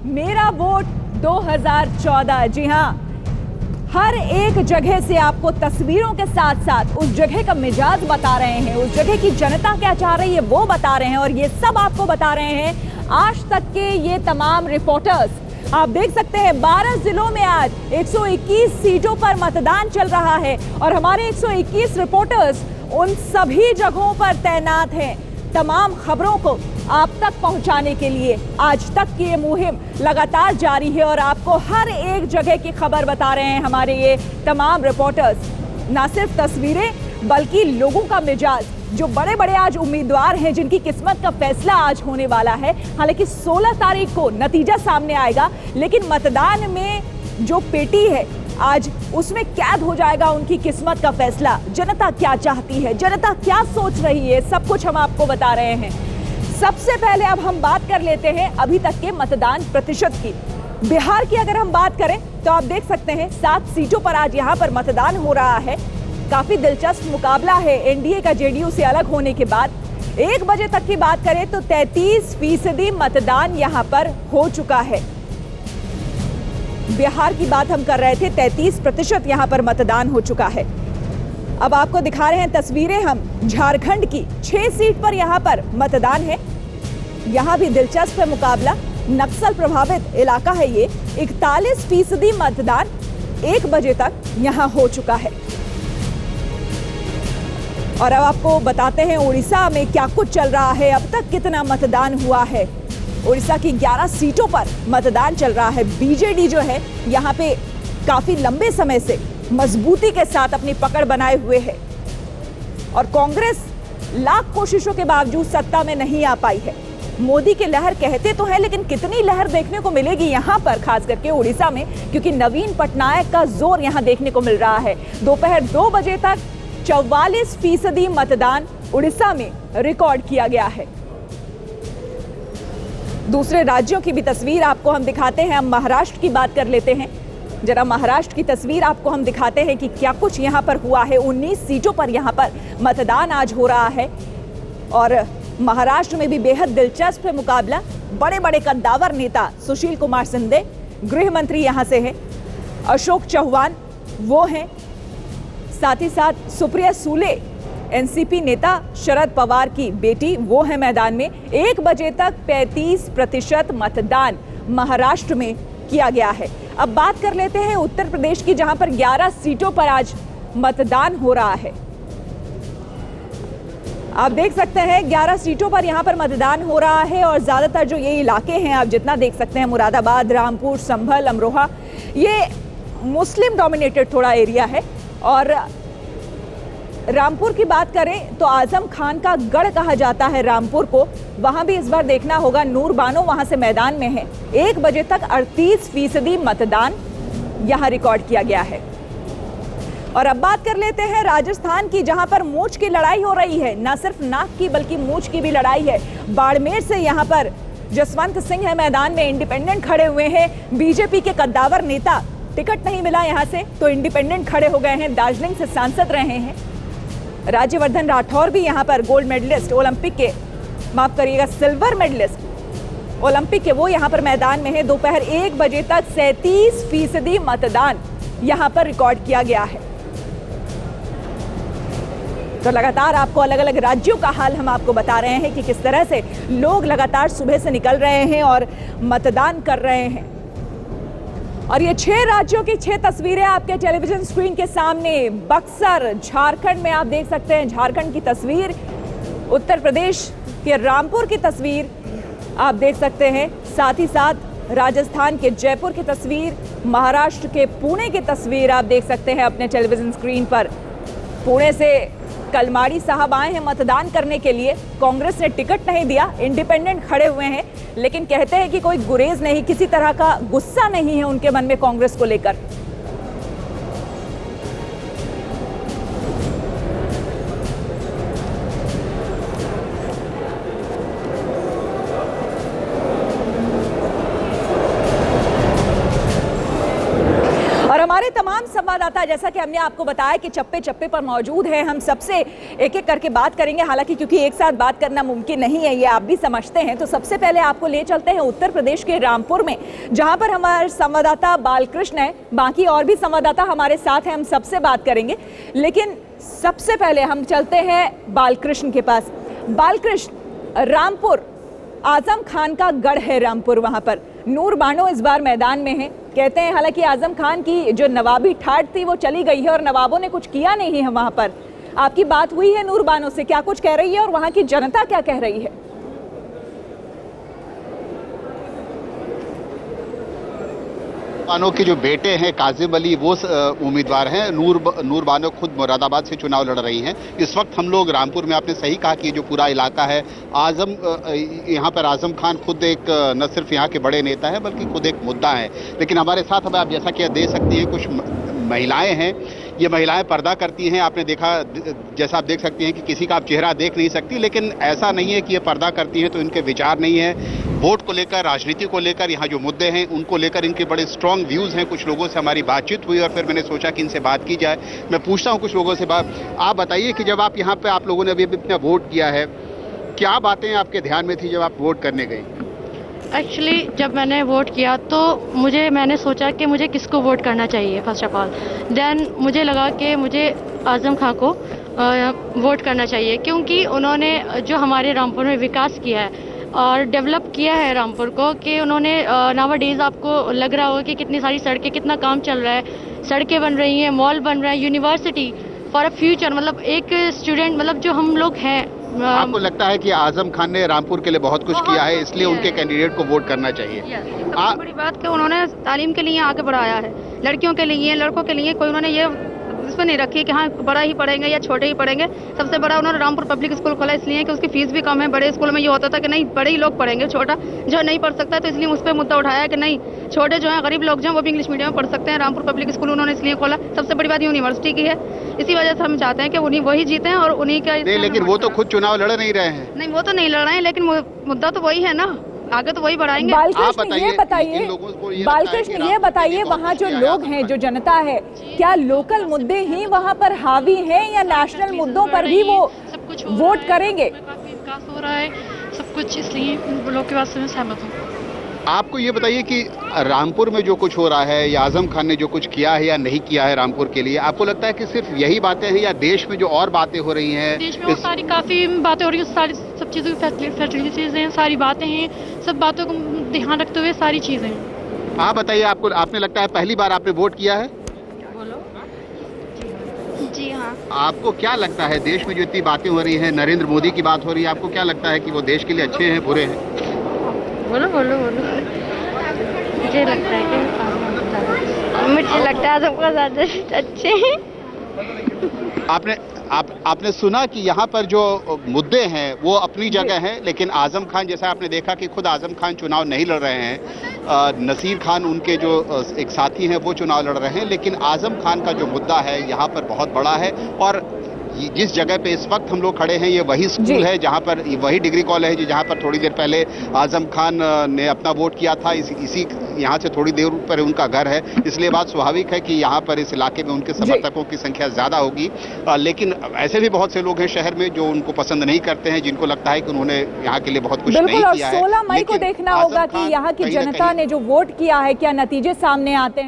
मेरा वोट 2014। जी हाँ, हर एक जगह से आपको तस्वीरों के साथ साथ उस जगह का मिजाज बता रहे हैं, उस जगह की जनता क्या चाह रही है वो बता रहे हैं, और ये सब आपको बता रहे हैं आज तक के ये तमाम रिपोर्टर्स। आप देख सकते हैं 12 जिलों में आज 121 सीटों पर मतदान चल रहा है और हमारे 121 रिपोर्टर्स उन सभी जगहों पर तैनात हैं तमाम खबरों को आप तक पहुंचाने के लिए। आज तक की ये मुहिम लगातार जारी है और आपको हर एक जगह की खबर बता रहे हैं हमारे ये तमाम रिपोर्टर्स। ना सिर्फ तस्वीरें बल्कि लोगों का मिजाज, जो बड़े बड़े आज उम्मीदवार हैं जिनकी किस्मत का फैसला आज होने वाला है। हालांकि 16 तारीख को नतीजा सामने आएगा, लेकिन मतदान में जो पेटी है आज उसमें कैद हो जाएगा उनकी किस्मत का फैसला। जनता क्या चाहती है, जनता क्या सोच रही है, सब कुछ हम आपको बता रहे हैं। सबसे पहले अब हम बात कर लेते हैं अभी तक के मतदान प्रतिशत की। बिहार की अगर हम बात करें तो आप देख सकते हैं 7 सीटों पर आज यहां पर मतदान हो रहा है। काफी दिलचस्प मुकाबला है एनडीए का जेडीयू से अलग होने के बाद। 1 बजे तक की बात करें तो 33% मतदान यहां पर हो चुका है। बिहार की बात हम कर रहे थे, 33% यहां पर मतदान हो चुका है। अब आपको दिखा रहे हैं तस्वीरें हम झारखंड की। 6 सीट पर यहां पर मतदान है। यहां भी दिलचस्प है मुकाबला, नक्सल प्रभावित इलाका है ये। 41% मतदान 1 बजे तक यहां हो चुका है। और अब आपको बताते हैं उड़ीसा में क्या कुछ चल रहा है, अब तक कितना मतदान हुआ है। उड़ीसा की 11 सीटों पर मतदान चल रहा है। बीजेडी जो है यहाँ पे काफी लंबे समय से मजबूती के साथ अपनी पकड़ बनाए हुए है और कांग्रेस लाख कोशिशों के बावजूद सत्ता में नहीं आ पाई है। मोदी की लहर कहते तो है, लेकिन कितनी लहर देखने को मिलेगी यहाँ पर, खास करके उड़ीसा में, क्योंकि नवीन पटनायक का जोर यहाँ देखने को मिल रहा है। दोपहर 2 बजे तक 44% मतदान उड़ीसा में रिकॉर्ड किया गया है। दूसरे राज्यों की भी तस्वीर आपको हम दिखाते हैं। हम महाराष्ट्र की बात कर लेते हैं। जरा महाराष्ट्र की तस्वीर आपको हम दिखाते हैं कि क्या कुछ यहाँ पर हुआ है। 19 सीटों पर यहाँ पर मतदान आज हो रहा है और महाराष्ट्र में भी बेहद दिलचस्प है मुकाबला। बड़े बड़े कद्दावर नेता सुशील कुमार शिंदे गृह मंत्री यहाँ से हैं, अशोक चौहान वो हैं, साथ ही साथ सुप्रिया सूले एनसीपी नेता शरद पवार की बेटी वो है मैदान में। 1 बजे तक 35% मतदान महाराष्ट्र में किया गया है। अब बात कर लेते हैं उत्तर प्रदेश की, जहां पर 11 सीटों पर आज मतदान हो रहा है। आप देख सकते हैं 11 सीटों पर यहां पर मतदान हो रहा है और ज्यादातर जो ये इलाके हैं, आप जितना देख सकते हैं, मुरादाबाद, रामपुर, संभल, अमरोहा, ये मुस्लिम डोमिनेटेड थोड़ा एरिया है। और रामपुर की बात करें तो आजम खान का गढ़ कहा जाता है रामपुर को। वहां भी इस बार देखना होगा, नूर बानो वहां से मैदान में है। 1 बजे तक 38% मतदान यहां रिकॉर्ड किया गया है। और अब बात कर लेते हैं राजस्थान की, जहां पर मूंछ की लड़ाई हो रही है। ना सिर्फ नाक की बल्कि मूंछ की भी लड़ाई है। बाड़मेर से यहां पर जसवंत सिंह है मैदान में, इंडिपेंडेंट खड़े हुए हैं। बीजेपी के कद्दावर नेता, टिकट नहीं मिला यहां से तो इंडिपेंडेंट खड़े हो गए हैं। दार्जिलिंग से सांसद रहे हैं। राज्यवर्धन राठौर भी यहाँ पर गोल्ड मेडलिस्ट ओलंपिक के, माफ करिएगा सिल्वर मेडलिस्ट ओलंपिक के, वो यहाँ पर मैदान में है। दोपहर 1 बजे तक 37% मतदान यहाँ पर रिकॉर्ड किया गया है। तो लगातार आपको अलग अलग राज्यों का हाल हम आपको बता रहे हैं कि किस तरह से लोग लगातार सुबह से निकल रहे हैं और मतदान कर रहे हैं। और ये 6 राज्यों की 6 तस्वीरें आपके टेलीविजन स्क्रीन के सामने। बक्सर झारखंड में आप देख सकते हैं झारखंड की तस्वीर, उत्तर प्रदेश के रामपुर की तस्वीर आप देख सकते हैं, साथ ही साथ राजस्थान के जयपुर की तस्वीर, महाराष्ट्र के पुणे की तस्वीर आप देख सकते हैं अपने टेलीविजन स्क्रीन पर। पुणे से कलमाड़ी साहब आए हैं मतदान करने के लिए। कांग्रेस ने टिकट नहीं दिया, इंडिपेंडेंट खड़े हुए हैं, लेकिन कहते हैं कि कोई गुरेज नहीं, किसी तरह का गुस्सा नहीं है उनके मन में कांग्रेस को लेकर। हमारे तमाम संवाददाता, जैसा कि हमने आपको बताया कि चप्पे चप्पे पर मौजूद हैं, हम सबसे एक एक करके बात करेंगे, हालांकि क्योंकि एक साथ बात करना मुमकिन नहीं है, ये आप भी समझते हैं। तो सबसे पहले आपको ले चलते हैं उत्तर प्रदेश के रामपुर में, जहां पर हमारे संवाददाता बालकृष्ण है। बाकी और भी संवाददाता हमारे साथ हैं, हम सबसे बात करेंगे, लेकिन सबसे पहले हम चलते हैं बालकृष्ण के पास। बालकृष्ण, रामपुर आजम खान का गढ़ है। रामपुर, वहां पर नूर बानो इस बार मैदान में है। कहते हैं हालांकि आजम खान की जो नवाबी ठाठ थी वो चली गई है और नवाबों ने कुछ किया नहीं है वहां पर। आपकी बात हुई है नूर बानो से, क्या कुछ कह रही है और वहां की जनता क्या कह रही है? बानो के जो बेटे हैं काजिम अली, वो उम्मीदवार हैं। नूर बानो खुद मुरादाबाद से चुनाव लड़ रही हैं। इस वक्त हम लोग रामपुर में, आपने सही कहा कि जो पूरा इलाका है यहाँ पर आजम खान खुद एक न सिर्फ यहाँ के बड़े नेता है बल्कि खुद एक मुद्दा है। लेकिन हमारे साथ अब आप जैसा कि दे सकती हैं, कुछ महिलाएं हैं। ये महिलाएं पर्दा करती हैं। आपने देखा, जैसा आप देख सकती हैं कि किसी का आप चेहरा देख नहीं सकती, लेकिन ऐसा नहीं है कि ये पर्दा करती हैं तो इनके विचार नहीं है। वोट को लेकर, राजनीति को लेकर, यहाँ जो मुद्दे हैं उनको लेकर इनके बड़े स्ट्रांग व्यूज़ हैं। कुछ लोगों से हमारी बातचीत हुई और फिर मैंने सोचा कि इनसे बात की जाए। मैं पूछता हूँ कुछ लोगों से बात। आप बताइए कि जब आप यहाँ पे, आप लोगों ने अभी अपना वोट किया है, क्या बातें आपके ध्यान में थी जब आप वोट करने गई? एक्चुअली जब मैंने वोट किया तो मैंने सोचा कि मुझे किसको वोट करना चाहिए फर्स्ट ऑफ ऑल। देन मुझे लगा कि मुझे आजम खान को वोट करना चाहिए, क्योंकि उन्होंने जो हमारे रामपुर में विकास किया है और डेवलप किया है रामपुर को, कि उन्होंने नावाडेज आपको लग रहा होगा कि कितनी सारी सड़कें, कितना काम चल रहा है, सड़कें बन रही हैं, मॉल बन रहा है, यूनिवर्सिटी फॉर अ फ्यूचर। मतलब एक स्टूडेंट, मतलब जो हम लोग हैं। आपको लगता है कि आजम खान ने रामपुर के लिए बहुत कुछ किया है, इसलिए उनके कैंडिडेट को वोट करना चाहिए? सबसे बड़ी बात कि उन्होंने तालीम के लिए आगे बढ़ाया है, लड़कियों के लिए, लड़कों के लिए कोई उन्होंने ये इसमें नहीं रखी कि हाँ बड़ा ही पढ़ेंगे या छोटे ही पढ़ेंगे। सबसे बड़ा उन्होंने रामपुर पब्लिक स्कूल खोला, इसलिए कि उसकी फीस भी कम है। बड़े स्कूल में ये होता था कि नहीं बड़े ही लोग पढ़ेंगे, छोटा जो नहीं पढ़ सकता, तो इसलिए उस पर मुद्दा उठाया कि नहीं, छोटे जो हैं गरीब लोग जो हैं वो भी इंग्लिश मीडियम में पढ़ सकते हैं। रामपुर पब्लिक स्कूल उन्होंने इसलिए खोला। सबसे बड़ी बात यूनिवर्सिटी की है, इसी वजह से हम चाहते हैं कि उन्हीं वही जीते और उन्हीं का। नहीं, लेकिन वो तो खुद चुनाव लड़ नहीं रहे हैं। नहीं, वो तो नहीं लड़ रहे हैं, लेकिन मुद्दा तो वही है ना, आगे तो वही बढ़ाएंगे। बालकृष्ण ये बताइए, वहाँ जो लोग हैं, जो जनता है, क्या लोकल मुद्दे ही वहाँ पर हावी हैं या नेशनल मुद्दों पर भी वो सब कुछ वोट करेंगे? काफी विकास हो रहा है सब कुछ, इसलिए लोग की बात से मैं सहमत हूँ। आपको ये बताइए कि रामपुर में जो कुछ हो रहा है, या आजम खान ने जो कुछ किया है या नहीं किया है रामपुर के लिए, आपको लगता है कि सिर्फ यही बातें हैं या देश में जो और बातें हो रही हैं? देश में और सारी काफ़ी बातें हो रही हैं, सारी सब चीज़ों की फैसिलिटीज़ हैं, सारी बातें हैं, सब बातों को ध्यान रखते हुए सारी चीज़ें हैं। आप बताइए, आपको आपने लगता है पहली बार आपने वोट किया है? बोलो। जी हाँ। आपको क्या लगता है, देश में जो इतनी बातें हो रही हैं, नरेंद्र मोदी की बात हो रही है, आपको क्या लगता है कि वो देश के लिए अच्छे हैं, बुरे हैं? बोलो बोलो बोलो। मुझे लगता है सबको ज़्यादा अच्छे हैं। आपने सुना कि यहाँ पर जो मुद्दे हैं वो अपनी जगह हैं, लेकिन आजम खान, जैसा आपने देखा कि खुद आजम खान चुनाव नहीं लड़ रहे हैं, नसीर खान उनके जो एक साथी हैं वो चुनाव लड़ रहे हैं, लेकिन आजम खान का जो मुद्दा है यहाँ पर बहुत बड़ा है। और जिस जगह पे इस वक्त हम लोग खड़े हैं, ये वही स्कूल है जहाँ पर, वही डिग्री कॉलेज है जहाँ पर थोड़ी देर पहले आजम खान ने अपना वोट किया था। इसी यहाँ से थोड़ी देर पर उनका घर है, इसलिए बात स्वाभाविक है कि यहाँ पर इस इलाके में उनके समर्थकों की संख्या ज़्यादा होगी। लेकिन ऐसे भी बहुत से लोग हैं शहर में जो उनको पसंद नहीं करते हैं, जिनको लगता है कि उन्होंने यहाँ के लिए बहुत कुछ नहीं किया है। 16 मई को देखना होगा कि यहाँ की जनता ने जो वोट किया है क्या नतीजे सामने आते हैं।